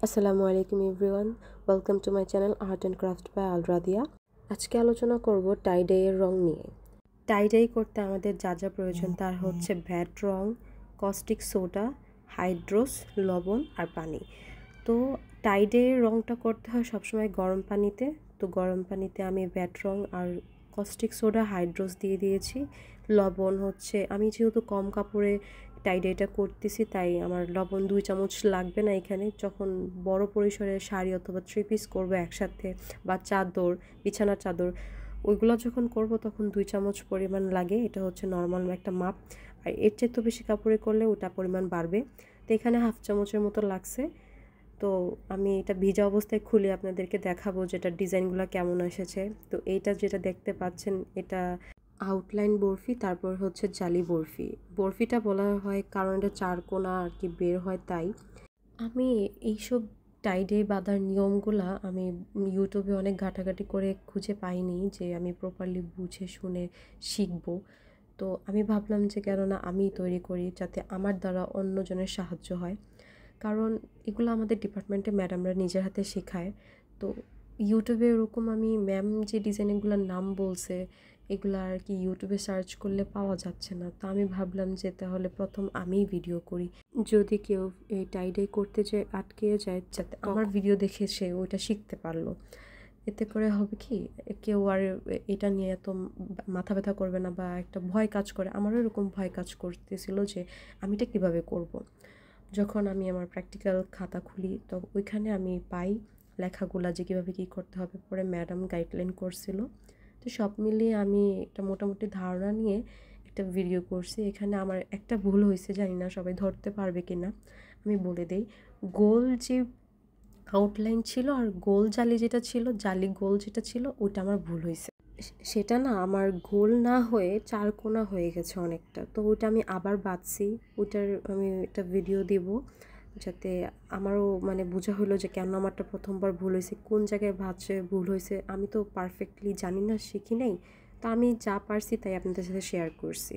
আসসালামু আলাইকুম everyone, welcome to my channel art and craft by Al Radiya. আজকে আলোচনা করব টাই ডাইয়ের রং নিয়ে। টাই ডাই করতে আমাদের যা যা প্রয়োজন তার হচ্ছে ভ্যাট রং, কস্টিক সোডা, হাইড্রোস, লবণ আর পানি। তো টাই ডাইয়ের রংটা করতে হয় সবসময় গরম পানিতে। তো গরম পানিতে আমি ভ্যাট রং আর কস্টিক সোডা, হাইড্রোস দিয়ে দিয়েছি। লবণ হচ্ছে, আমি যেহেতু কম কাপড়ে টাই ডাইটা করতেছি তাই আমার লবণ 2 চামচ লাগবে না। এখানে যখন বড় পরিসরে শাড়ি অথবা 3 পিস করবো একসাথে, বা চাদর, বিছানার চাদর, ওইগুলো যখন করব তখন 2 চামচ পরিমাণ লাগে। এটা হচ্ছে নর্মাল একটা মাপ। আর এর চেয়ে তো বেশি কাপড়ে করলে ওটা পরিমাণ বাড়বে। তো এখানে হাফ চামচের মতো লাগছে। তো আমি এটা ভিজা অবস্থায় খুলে আপনাদেরকে দেখাবো যে এটার ডিজাইনগুলো কেমন এসেছে। তো এইটা যেটা দেখতে পাচ্ছেন এটা আউটলাইন বরফি, তারপর হচ্ছে জালি বরফি। বরফিটা বলা হয় কারণ এটা 4 কোণা আর কি বের হয় তাই। আমি এইসব টাই ডাই বাঁধার নিয়মগুলা আমি ইউটিউবে অনেক ঘাটাঘাটি করে খুঁজে পাইনি যে আমি প্রপারলি বুঝে শুনে শিখবো। তো আমি ভাবলাম যে কেননা আমি তৈরি করি, যাতে আমার দ্বারা অন্যজনের সাহায্য হয়। কারণ এগুলো আমাদের ডিপার্টমেন্টে ম্যাডামরা নিজের হাতে শেখায়। তো ইউটিউবে ওরকম আমি ম্যাম যে ডিজাইনগুলোর নাম বলছে এগুলো আর কি ইউটিউবে সার্চ করলে পাওয়া যাচ্ছে না। তো আমি ভাবলাম যে তাহলে প্রথম আমিই ভিডিও করি, যদি কেউ এই টাই ডাই করতে যে আটকে যায় যাতে আমার ভিডিও দেখে সে ওইটা শিখতে পারলো। এতে করে হবে কি, কেউ আর এটা নিয়ে এত মাথা ব্যথা করবে না বা একটা ভয় কাজ করে। আমারও এরকম ভয় কাজ করতেছিল যে আমি এটা কীভাবে করব। যখন আমি আমার প্র্যাকটিক্যাল খাতা খুলি তো ওইখানে আমি পাই লেখাগুলা যে কীভাবে কী করতে হবে। পরে ম্যাডাম গাইডলাইন করছিল। তো সব মিলিয়ে আমি একটা মোটামুটি ধারণা নিয়ে একটা ভিডিও করছি। এখানে আমার একটা ভুল হয়েছে, জানি না সবাই ধরতে পারবে কি না, আমি বলে দেই। গোল যে আউটলাইন ছিল আর গোল জালি যেটা ছিল, জালি গোল যেটা ছিল, ওইটা আমার ভুল হয়েছে। সেটা না আমার গোল না হয়ে 4 কোণা হয়ে গেছে অনেকটা। তো ওইটা আমি আবার বাঁধছি। ওইটার আমি একটা ভিডিও দিব যাতে আমারও মানে বোঝা হলো যে কেন আমারটা প্রথমবার ভুল হয়েছে, কোন জায়গায় ভাঁজে ভুল হয়েছে। আমি তো পারফেক্টলি জানি না, শিখি নাই। তা আমি যা পারছি তাই আপনাদের সাথে শেয়ার করছি।